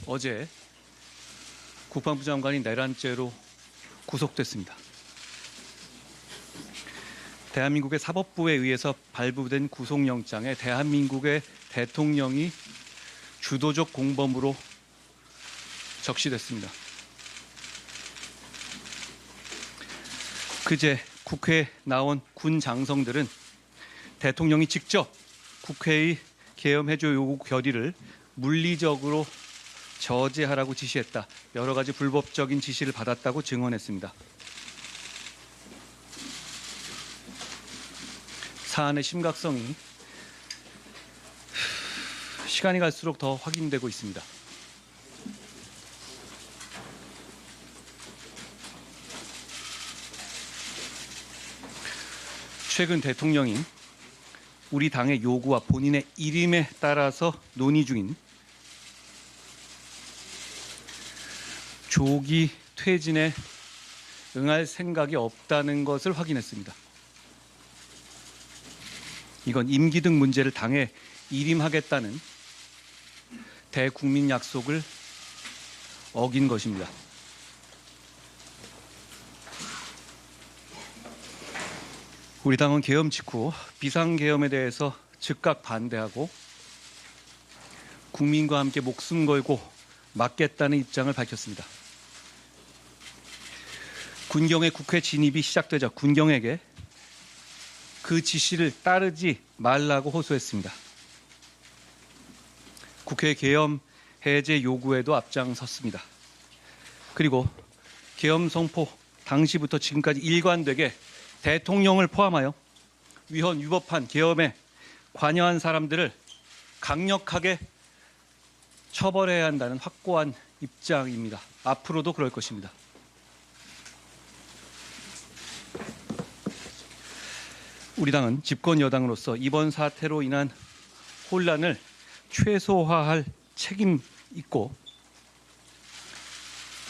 어제 국방부 장관이 내란죄로 구속됐습니다. 대한민국의 사법부에 의해서 발부된 구속영장에 대한민국의 대통령이 주도적 공범으로 적시됐습니다. 그제 국회에 나온 군 장성들은 대통령이 직접 국회의 계엄해조 요구 결의를 물리적으로 저지하라고 지시했다. 여러 가지 불법적인 지시를 받았다고 증언했습니다. 사안의 심각성이 시간이 갈수록 더 확인되고 있습니다. 최근 대통령이 우리 당의 요구와 본인의 일임에 따라서 논의 중인 조기 퇴진에 응할 생각이 없다는 것을 확인했습니다. 이건 임기 등 문제를 당에 일임하겠다는 대국민 약속을 어긴 것입니다. 우리 당은 계엄 직후 비상계엄에 대해서 즉각 반대하고 국민과 함께 목숨 걸고 막겠다는 입장을 밝혔습니다. 군경의 국회 진입이 시작되자 군경에게 그 지시를 따르지 말라고 호소했습니다. 국회 계엄 해제 요구에도 앞장섰습니다. 그리고 계엄 선포 당시부터 지금까지 일관되게 대통령을 포함하여 위헌 위법한 계엄에 관여한 사람들을 강력하게 처벌해야 한다는 확고한 입장입니다. 앞으로도 그럴 것입니다. 우리 당은 집권 여당으로서 이번 사태로 인한 혼란을 최소화할 책임 있고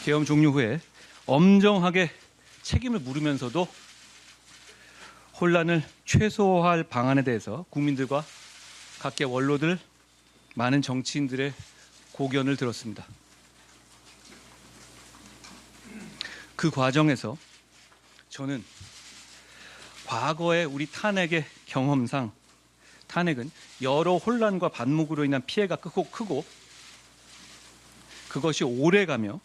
계엄 종료 후에 엄정하게 책임을 물으면서도 혼란을 최소화할 방안에 대해서 국민들과 각계 원로들, 많은 정치인들의 고견을 들었습니다. 그 과정에서 저는 과거의 우리 탄핵의 경험상 탄핵은 여러 혼란과 반목으로 인한 피해가 크고 그것이 오래가며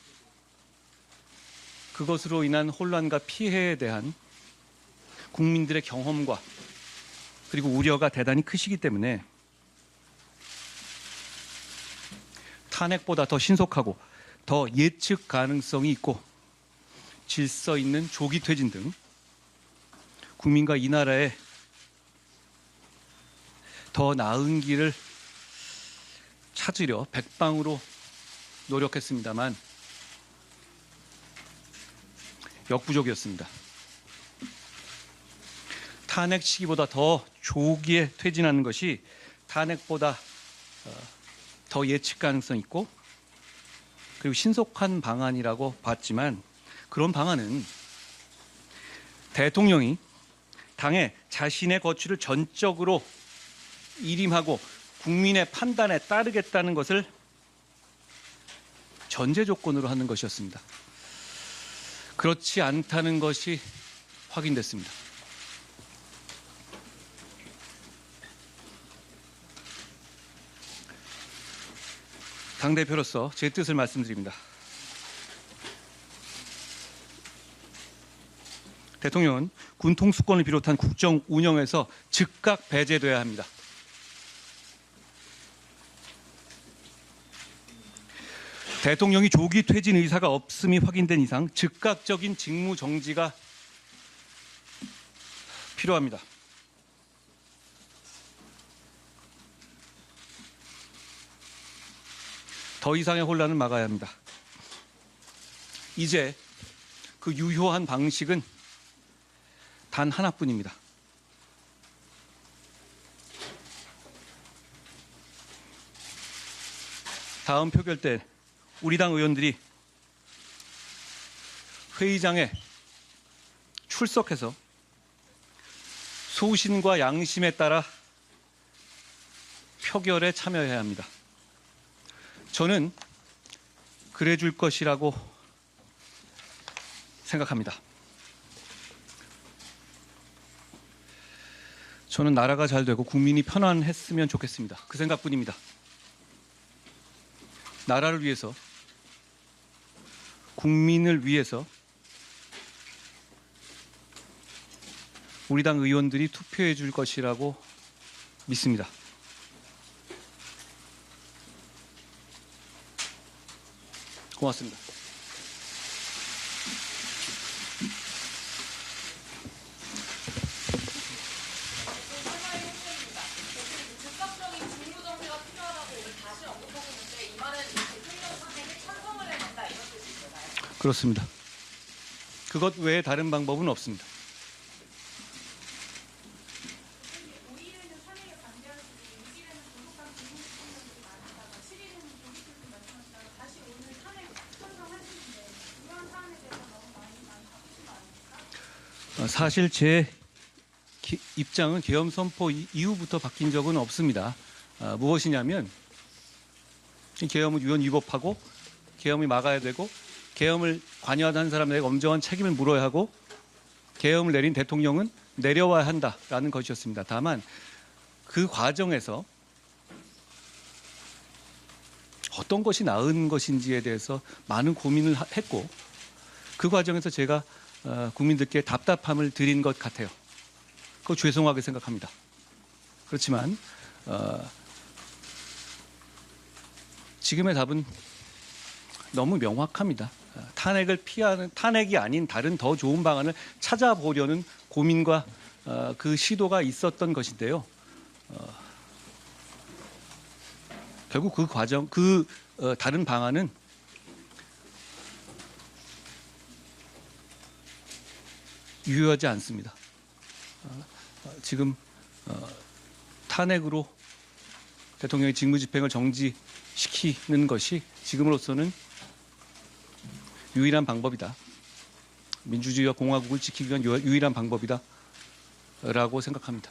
그것으로 인한 혼란과 피해에 대한 국민들의 경험과 그리고 우려가 대단히 크시기 때문에 탄핵보다 더 신속하고 더 예측 가능성이 있고 질서 있는 조기 퇴진 등 국민과 이 나라에 더 나은 길을 찾으려 백방으로 노력했습니다만 역부족이었습니다. 탄핵 시기보다 더 조기에 퇴진하는 것이 탄핵보다 더 예측 가능성 있고 그리고 신속한 방안이라고 봤지만 그런 방안은 대통령이 당의 자신의 거취를 전적으로 일임하고 국민의 판단에 따르겠다는 것을 전제 조건으로 하는 것이었습니다. 그렇지 않다는 것이 확인됐습니다. 당대표로서 제 뜻을 말씀드립니다. 대통령은 군 통수권을 비롯한 국정 운영에서 즉각 배제돼야 합니다. 대통령이 조기 퇴진 의사가 없음이 확인된 이상 즉각적인 직무 정지가 필요합니다. 더 이상의 혼란을 막아야 합니다. 이제 그 유효한 방식은 단 하나뿐입니다. 다음 표결 때 우리 당 의원들이 회의장에 출석해서 소신과 양심에 따라 표결에 참여해야 합니다. 저는 그래 줄 것이라고 생각합니다. 저는 나라가 잘 되고 국민이 편안했으면 좋겠습니다. 그 생각뿐입니다. 나라를 위해서, 국민을 위해서 우리 당 의원들이 투표해 줄 것이라고 믿습니다. 고맙습니다. 즉각적인 직무 정지가 필요하다고 오늘 다시 언급하고 있는데 이 말은 대통령 선택에 찬성을 해야 된다 이런 뜻이잖아요. 그렇습니다. 그것 외에 다른 방법은 없습니다. 5일에는 탄핵에 반대하는 분이 6일에는 조국당 국민대통령들이 많았다가 7일에는 조국들도 말씀하시다가 다시 오늘 탄핵 찬성하시는데 이런 사안에 대해서 너무 많이 바쁘신 거 아닙니까? 사실 제 입장은 계엄 선포 이후부터 바뀐 적은 없습니다. 무엇이냐면 계엄은 유언 위법하고 계엄이 막아야 되고 계엄을 관여한 사람에게 엄정한 책임을 물어야 하고 계엄을 내린 대통령은 내려와야 한다라는 것이었습니다. 다만 그 과정에서 어떤 것이 나은 것인지에 대해서 많은 고민을 했고 그 과정에서 제가 국민들께 답답함을 드린 것 같아요. 그거 죄송하게 생각합니다. 그렇지만 지금의 답은 너무 명확합니다. 탄핵이 아닌 다른 더 좋은 방안을 찾아보려는 고민과 그 시도가 있었던 것인데요. 결국 그 과정, 다른 방안은 유효하지 않습니다. 지금 탄핵으로 대통령의 직무집행을 정지시키는 것이 지금으로서는 유일한 방법이다. 민주주의와 공화국을 지키기 위한 유일한 방법이다. 라고 생각합니다.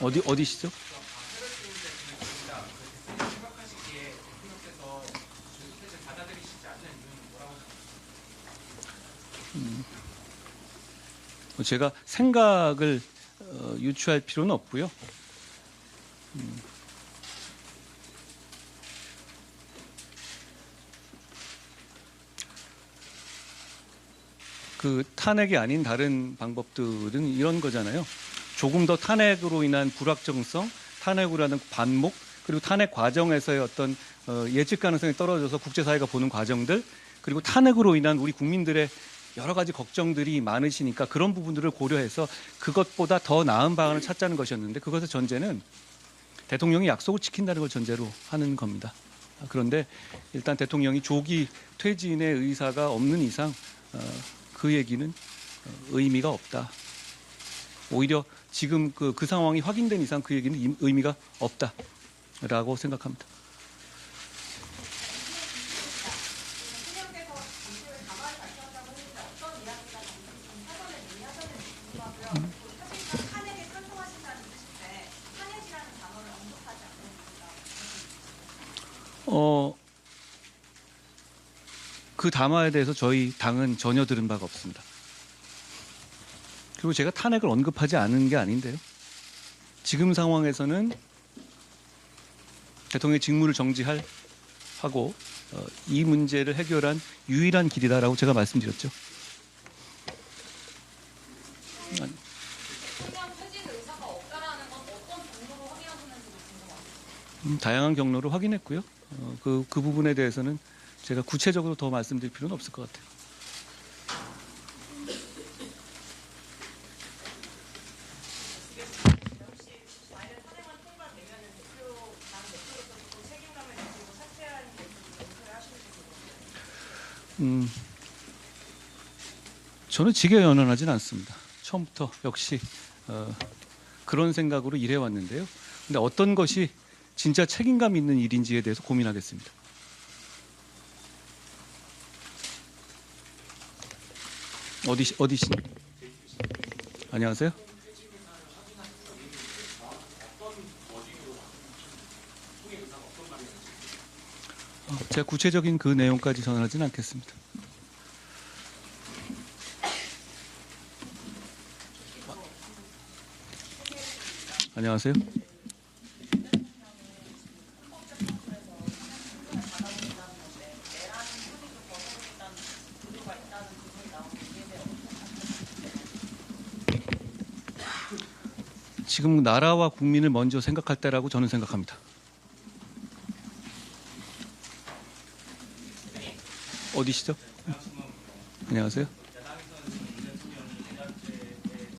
어디시죠? 제가 생각을 유추할 필요는 없고요. 그 탄핵이 아닌 다른 방법들은 이런 거잖아요. 조금 더 탄핵으로 인한 불확정성, 탄핵으로 인한 반목, 그리고 탄핵 과정에서의 어떤 예측 가능성이 떨어져서 국제사회가 보는 과정들, 그리고 탄핵으로 인한 우리 국민들의 여러 가지 걱정들이 많으시니까 그런 부분들을 고려해서 그것보다 더 나은 방안을 찾자는 것이었는데 그것의 전제는 대통령이 약속을 지킨다는 걸 전제로 하는 겁니다. 그런데 일단 대통령이 조기 퇴진의 의사가 없는 이상 그 얘기는 의미가 없다. 오히려 지금 그 상황이 확인된 이상 그 얘기는 의미가 없다라고 생각합니다. 대통령께서 당시에 가만히 발표한다고 했는데 어떤 이야기가 좀 사전에 논의하셨는지 궁금하고요. 사실상 탄핵에 찬성하신다는 뜻인데 탄핵이라는 단어를 언급하지 않는 이유가 그 담화에 대해서 저희 당은 전혀 들은 바가 없습니다. 그리고 제가 탄핵을 언급하지 않은 게 아닌데요. 지금 상황에서는 대통령의 직무를 정지하고 이 문제를 해결한 유일한 길이다라고 제가 말씀드렸죠. 대통령 퇴진 의사가 없다라는 건 어떤 정도로 확인하셨는지도 궁금합니다. 다양한 경로를 확인했고요. 그 부분에 대해서는 제가 구체적으로 더 말씀드릴 필요는 없을 것 같아요. 만약 탄핵안 통과되면 당 대표로서 책임감을 느끼고 사퇴하는 연설을 하시는지 궁금합니다. 저는 직계연연하진 않습니다. 처음부터 역시 그런 생각으로 일해왔는데요. 근데 어떤 것이 진짜 책임감 있는 일인지에 대해서 고민하겠습니다. 어디시? 안녕하세요. 제가 구체적인 그 내용까지 전하지는 않겠습니다. 안녕하세요. 지금 나라와 국민을 먼저 생각할 때라고 저는 생각합니다. 어디시죠? 안녕하세요.